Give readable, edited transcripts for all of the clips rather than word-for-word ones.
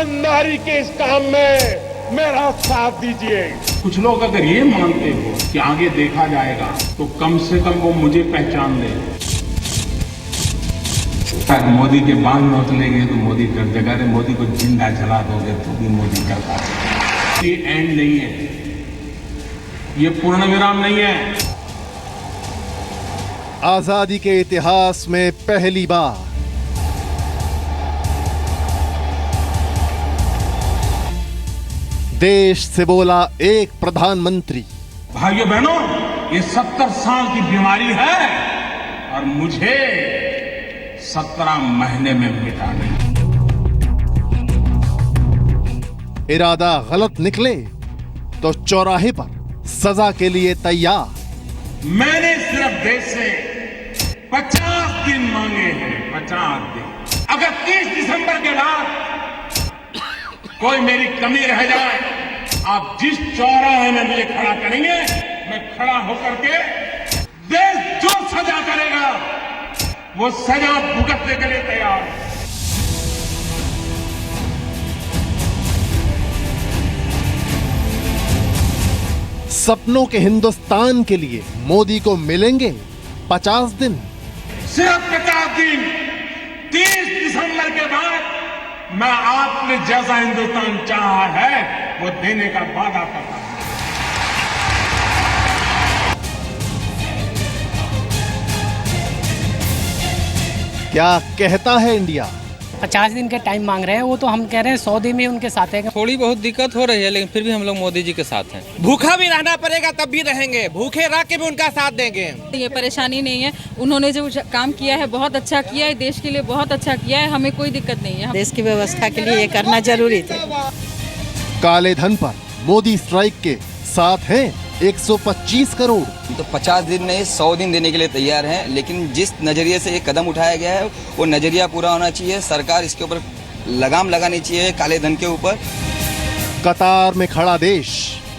ईमानदारी के इस काम में मेरा साथ दीजिए। कुछ लोग अगर ये मानते हो कि आगे देखा जाएगा तो कम से कम वो मुझे पहचान ले। मोदी के बाल नोचलेंगे तो मोदी कर देगा, अरे मोदी को जिंदा जला दोगे तो भी मोदी करता है। ये एंड नहीं है, ये पूर्ण विराम नहीं है। आजादी के इतिहास में पहली बार देश से बोला एक प्रधानमंत्री। भाइयों बहनों, ये 70 साल की बीमारी है और मुझे 17 महीने में मिटानी। इरादा गलत निकले तो चौराहे पर सजा के लिए तैयार। मैंने सिर्फ देश से 50 दिन मांगे हैं, 50 दिन। अगर 30 दिसंबर के बाद कोई मेरी कमी रह जाए, आप जिस चौराहे में मुझे खड़ा करेंगे, मैं खड़ा होकर के देश जो सजा करेगा वो सजा भुगतने के लिए तैयार है। सपनों के हिंदुस्तान के लिए मोदी को मिलेंगे 50 दिन। सिर्फ 50 दिन। 30 दिसंबर के बाद मैं आपने जैसा हिंदुस्तान चाहा है वो देने का वादा करता हूं। क्या कहता है इंडिया? 50 दिन के टाइम मांग रहे हैं, वो तो हम कह रहे हैं 100 दिन में उनके साथ है। थोड़ी बहुत दिक्कत हो रही है लेकिन फिर भी हम लोग मोदी जी के साथ हैं। भूखा भी रहना पड़ेगा तब भी रहेंगे, भूखे रह के भी उनका साथ देंगे। ये परेशानी नहीं है, उन्होंने जो काम किया है बहुत अच्छा किया है, देश के लिए बहुत अच्छा किया है, हमें कोई दिक्कत नहीं है। देश की व्यवस्था के लिए ये करना जरूरी था। काले धन पर मोदी स्ट्राइक के साथ हैं 125 करोड़। तो 50 दिन नहीं 100 दिन देने के लिए तैयार हैं, लेकिन जिस नजरिए से ये कदम उठाया गया है वो नजरिया पूरा होना चाहिए। सरकार इसके ऊपर लगाम लगानी चाहिए काले धन के ऊपर। कतार में खड़ा देश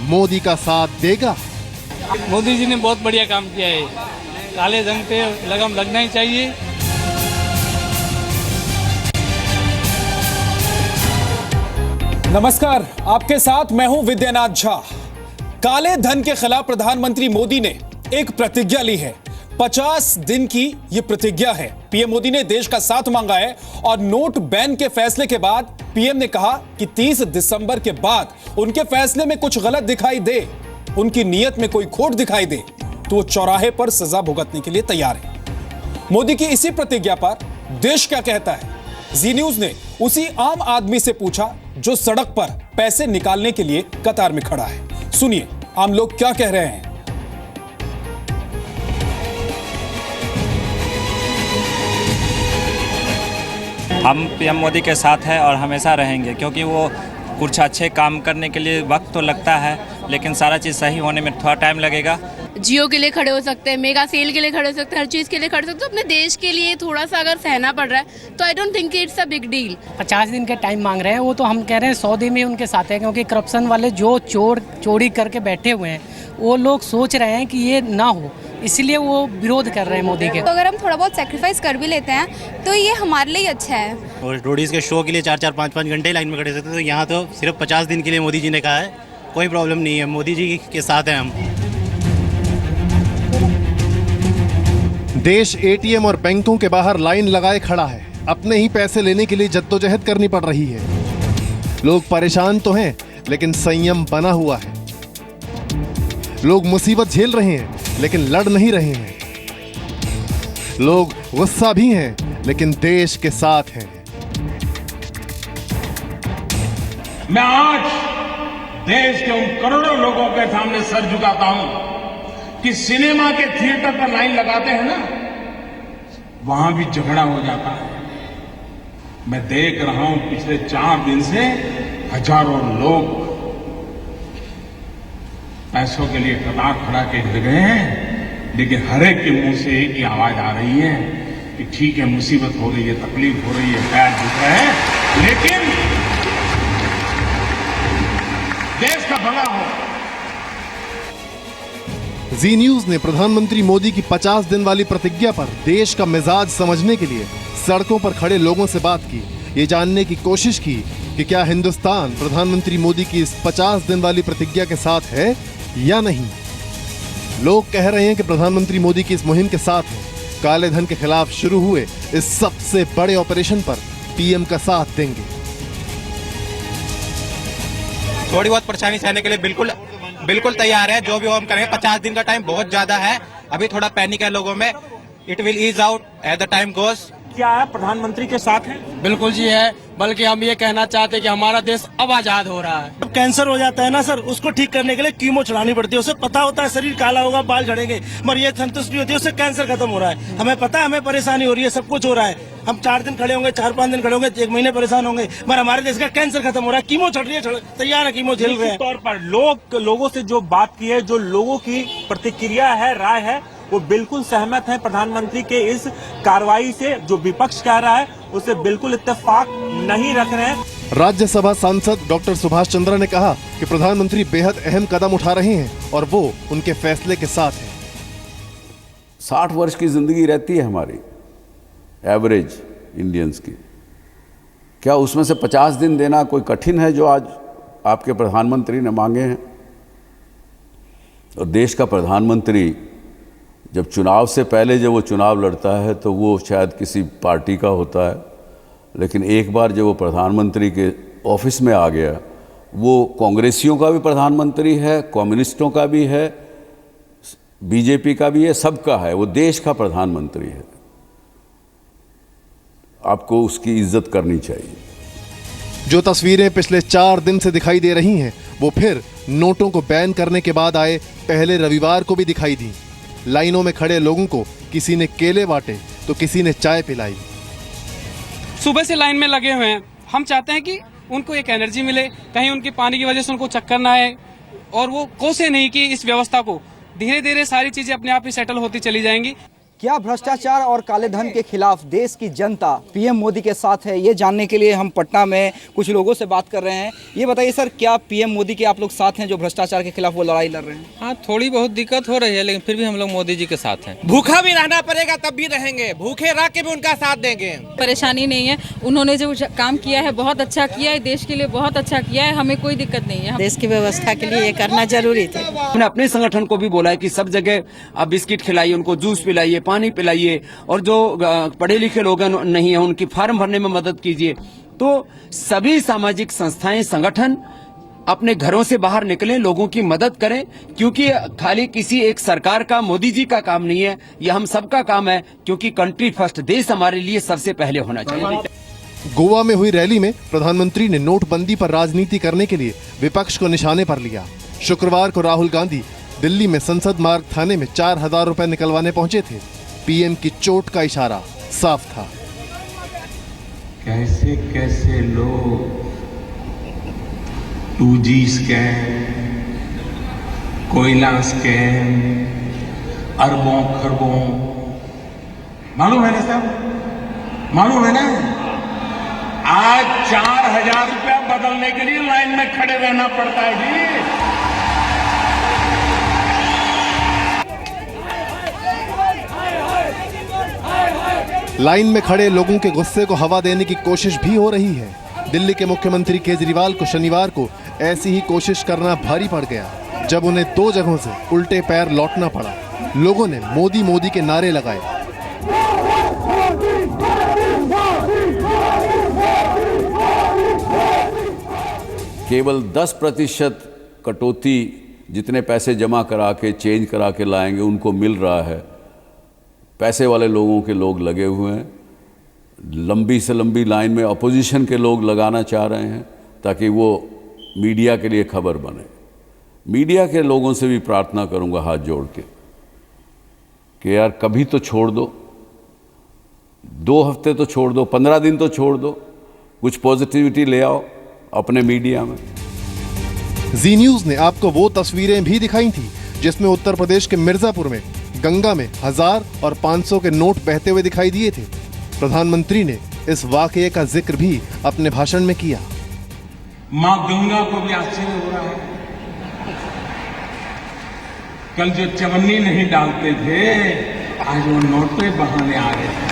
मोदी का साथ देगा। मोदी जी ने बहुत बढ़िया काम किया है, काले धन पे लगाम लगना ही चाहिए। नमस्कार, आपके साथ मैं हूं विद्यानाथ झा। काले धन के खिलाफ प्रधानमंत्री मोदी ने एक प्रतिज्ञा ली है। 50 दिन की यह प्रतिज्ञा है। पीएम मोदी ने देश का साथ मांगा है और नोट बैन के फैसले के बाद पीएम ने कहा कि 30 दिसंबर के बाद उनके फैसले में कुछ गलत दिखाई दे, उनकी नीयत में कोई खोट दिखाई दे तो वो चौराहे पर सजा भुगतने के लिए तैयार है। मोदी की इसी प्रतिज्ञा पर देश क्या कहता है? जी न्यूज ने उसी आम आदमी से पूछा जो सड़क पर पैसे निकालने के लिए कतार में खड़ा है। सुनिए आम लोग क्या कह रहे हैं। हम पीएम मोदी के साथ हैं और हमेशा रहेंगे, क्योंकि वो कुछ अच्छे काम करने के लिए वक्त तो लगता है लेकिन सारा चीज़ सही होने में थोड़ा टाइम लगेगा। जियो के लिए खड़े हो सकते हैं, मेगा सेल के लिए खड़े हो सकते हैं, हर चीज़ के लिए खड़े हो सकते हैं। तो अपने देश के लिए थोड़ा सा अगर सहना पड़ रहा है तो I don't think it's a big deal. 50 दिन के टाइम मांग रहे हैं, वो तो हम कह रहे हैं 100 दिन में उनके साथ है, क्योंकि करप्शन वाले जो चोरी करके बैठे हुए हैं वो लोग सोच रहे हैं कि ये ना हो, इसलिए वो विरोध कर रहे हैं मोदी के। तो अगर हम थोड़ा बहुत सेक्रीफाइस कर भी लेते हैं तो ये हमारे लिए अच्छा है। और रोडीज के शो के लिए 4-4, 5-5 घंटे लाइन में खड़े रहते थे, तो यहाँ तो सिर्फ 50 दिन के लिए मोदी जी ने कहा है, कोई प्रॉब्लम नहीं है, मोदी जी के साथ हैं हम। देश एटीएम और बैंकों के बाहर लाइन लगाए खड़ा है। अपने ही पैसे लेने के लिए जद्दोजहद करनी पड़ रही है। लोग परेशान तो हैं लेकिन संयम बना हुआ है। लोग मुसीबत झेल रहे हैं लेकिन लड़ नहीं रहे हैं। लोग गुस्सा भी हैं लेकिन देश के साथ हैं। मैं आज देश के उन करोड़ों लोगों के सामने सर झुकाता हूं कि सिनेमा के थिएटर पर लाइन लगाते हैं ना, वहां भी झगड़ा हो जाता है। मैं देख रहा हूं पिछले 4 दिन से हजारों लोग पैसों के लिए कतार खड़ा के गिर गए हैं, लेकिन हर एक के मुंह से एक ही आवाज आ रही है कि ठीक है, मुसीबत हो रही है, तकलीफ हो रही है, पैर दुख रहे हैं, लेकिन देश का भला हो। जी न्यूज ने प्रधानमंत्री मोदी की 50 दिन वाली प्रतिज्ञा पर देश का मिजाज समझने के लिए सड़कों पर खड़े लोगों से बात की। ये जानने की कोशिश की कि क्या हिंदुस्तान प्रधानमंत्री मोदी की इस 50 दिन वाली प्रतिज्ञा के साथ है या नहीं। लोग कह रहे हैं कि प्रधानमंत्री मोदी की इस मुहिम के साथ है, काले धन के खिलाफ शुरू हुए इस सबसे बड़े ऑपरेशन पर पीएम का साथ देंगे। थोड़ी बहुत परेशानी सहने के लिए बिल्कुल तैयार है। जो भी हम करेंगे, 50 दिन का टाइम बहुत ज्यादा है। अभी थोड़ा पैनिक है लोगों में। It will ease out as the time goes. क्या है प्रधानमंत्री के साथ है? बिल्कुल जी है, बल्कि हम ये कहना चाहते हैं कि हमारा देश अब आजाद हो रहा है। जब कैंसर हो जाता है ना सर, उसको ठीक करने के लिए कीमो चढ़ानी पड़ती है। उसे पता होता है शरीर काला होगा, बाल झड़ेंगे, मगर ये संतुष्टि होती है उससे कैंसर खत्म हो रहा है। हमें पता है, हमें परेशानी हो रही है, सब कुछ हो रहा है। हम 4 दिन खड़े होंगे, 4-5 दिन खड़े होंगे, 1 महीने परेशान होंगे, मगर हमारे देश का कैंसर खत्म हो रहा है। कीमो चढ़ रही है, तैयार है, कीमो झेल रहे हैं। तौर पर लोगों से जो बात की है, जो लोगों की प्रतिक्रिया है, राय है, वो बिल्कुल सहमत है प्रधानमंत्री के इस कार्रवाई से। जो विपक्ष कह रहा है उसे बिल्कुल इत्तेफाक नहीं रख रहे हैं। राज्यसभा सांसद डॉक्टर सुभाष चंद्रा ने कहा कि प्रधानमंत्री बेहद अहम कदम उठा रहे हैं और वो उनके फैसले के साथ है। 60 वर्ष की जिंदगी रहती है हमारी एवरेज इंडियंस की, क्या उसमें से 50 दिन देना कोई कठिन है जो आज आपके प्रधानमंत्री ने मांगे हैं? और देश का प्रधानमंत्री जब चुनाव से पहले जब वो चुनाव लड़ता है तो वो शायद किसी पार्टी का होता है, लेकिन एक बार जब वो प्रधानमंत्री के ऑफिस में आ गया, वो कांग्रेसियों का भी प्रधानमंत्री है, कम्युनिस्टों का भी है, बीजेपी का भी है, सबका है। वो देश का प्रधानमंत्री है। आपको उसकी इज्जत करनी चाहिए। जो तस्वीरें पिछले 4 दिन से दिखाई दे रही हैं, वो फिर नोटों को बैन करने के बाद आए पहले रविवार को भी दिखाई दी। लाइनों में खड़े लोगों को किसी ने केले बांटे तो किसी ने चाय पिलाई। सुबह से लाइन में लगे हुए हैं। हम चाहते हैं कि उनको एक एनर्जी मिले, कहीं उनकी पानी की वजह से उनको चक्कर ना आए, और वो कोसे नहीं कि इस व्यवस्था को धीरे धीरे सारी चीजें अपने आप ही सेटल होती चली जाएंगी। क्या भ्रष्टाचार और काले धन के खिलाफ देश की जनता पीएम मोदी के साथ है, ये जानने के लिए हम पटना में कुछ लोगों से बात कर रहे हैं। ये बताइए सर, क्या पीएम मोदी के आप लोग साथ हैं जो भ्रष्टाचार के खिलाफ वो लड़ाई लड़ रहे हैं? हाँ, थोड़ी बहुत दिक्कत हो रही है, लेकिन फिर भी हम लोग मोदी जी के साथ हैं। भूखा भी रहना पड़ेगा तब भी रहेंगे, भूखे रह के भी उनका साथ देंगे। परेशानी नहीं है, उन्होंने जो काम किया है बहुत अच्छा किया है, देश के लिए बहुत अच्छा किया है, हमें कोई दिक्कत नहीं है। देश की व्यवस्था के लिए ये करना जरूरी था। हमने अपने संगठन को भी बोला है कि सब जगह आप बिस्किट खिलाइए, उनको जूस पिलाइए, पानी पिलाइए, और जो पढ़े लिखे लोग नहीं है उनकी फॉर्म भरने में मदद कीजिए। तो सभी सामाजिक संस्थाएं, संगठन अपने घरों से बाहर निकलें, लोगों की मदद करें, क्योंकि खाली किसी एक सरकार का, मोदी जी का काम नहीं है, यह हम सबका काम है, क्योंकि कंट्री फर्स्ट, देश हमारे लिए सबसे पहले होना चाहिए। गोवा में हुई रैली में प्रधानमंत्री ने नोटबंदी पर राजनीति करने के लिए विपक्ष को निशाने पर लिया। शुक्रवार को राहुल गांधी दिल्ली में संसद मार्ग थाने में 4000 रुपए निकलवाने पहुंचे थे। पीएम की चोट का इशारा साफ था। कैसे कैसे लोग 2G स्कैम, कोयला स्कैम, अरबों खरबों, मालूम है ना साहब, मालूम है ना? आज 4000 रुपया बदलने के लिए लाइन में खड़े रहना पड़ता है जी। लाइन में खड़े लोगों के गुस्से को हवा देने की कोशिश भी हो रही है। दिल्ली के मुख्यमंत्री केजरीवाल को शनिवार को ऐसी ही कोशिश करना भारी पड़ गया, जब उन्हें 2 जगहों से उल्टे पैर लौटना पड़ा। लोगों ने मोदी मोदी के नारे लगाए। केवल 10% कटौती जितने पैसे जमा करा के, चेंज करा के लाएंगे, उनको मिल रहा है। पैसे वाले लोगों के लोग लगे हुए हैं। लंबी से लंबी लाइन में अपोजिशन के लोग लगाना चाह रहे हैं ताकि वो मीडिया के लिए खबर बने। मीडिया के लोगों से भी प्रार्थना करूंगा हाथ जोड़ के कि यार कभी तो छोड़ दो, 2 हफ्ते तो छोड़ दो, 15 दिन तो छोड़ दो, कुछ पॉजिटिविटी ले आओ अपने मीडिया में। जी न्यूज ने आपको वो तस्वीरें भी दिखाई थी जिसमें उत्तर प्रदेश के मिर्जापुर में गंगा में 1000 और 500 के नोट बहते हुए दिखाई दिए थे। प्रधानमंत्री ने इस वाकये का जिक्र भी अपने भाषण में किया। मां गंगा को भी आश्चर्य हो रहा है। कल जो चवन्नी नहीं डालते थे, आज वो नोट पे बहाने आ रहे थे।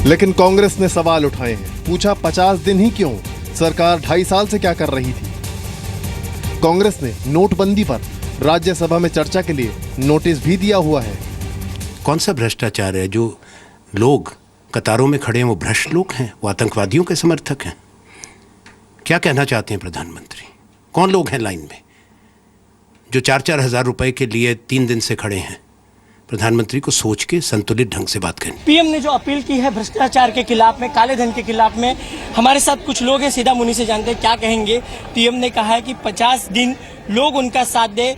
लेकिन कांग्रेस ने सवाल उठाए हैं। पूछा 50 दिन ही क्यों? सरकार 2.5 साल से क्या कर रही थी? कांग्रेस ने नोटबंदी पर राज्यसभा में चर्चा के लिए नोटिस भी दिया हुआ है। कौन सा भ्रष्टाचार है? जो लोग कतारों में खड़े हैं वो भ्रष्ट लोग हैं, वो आतंकवादियों के समर्थक हैं। क्या कहना चाहते हैं प्रधानमंत्री? कौन लोग हैं लाइन में जो 4-4 हज़ार रुपए के लिए 3 दिन से खड़े हैं? प्रधानमंत्री को सोच के संतुलित ढंग से बात करनी। पीएम ने जो अपील की है भ्रष्टाचार के खिलाफ में, काले धन के खिलाफ में, हमारे साथ कुछ लोग हैं, सीधा मुनि से जानते हैं क्या कहेंगे। पीएम ने कहा है कि 50 दिन लोग उनका साथ दे,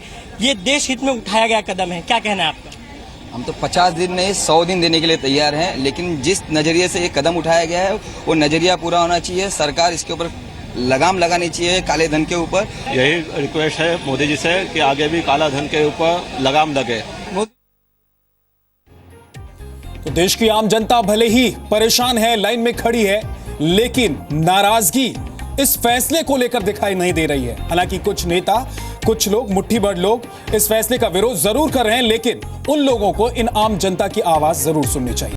ये देश हित में उठाया गया कदम है, क्या कहना है आपका? हम तो 50 दिन नहीं 100 दिन देने के लिए तैयार हैं, लेकिन जिस नजरिए से ये कदम उठाया गया है वो नजरिया पूरा होना चाहिए। सरकार इसके ऊपर लगाम लगानी चाहिए काले धन के ऊपर। यही रिक्वेस्ट है मोदी जी से कि आगे भी काला धन के ऊपर लगाम लगे। तो देश की आम जनता भले ही परेशान है, लाइन में खड़ी है, लेकिन नाराजगी इस फैसले को लेकर दिखाई नहीं दे रही है। हालांकि कुछ नेता, कुछ लोग, मुट्ठी भर लोग इस फैसले का विरोध जरूर कर रहे हैं, लेकिन उन लोगों को इन आम जनता की आवाज जरूर सुननी चाहिए।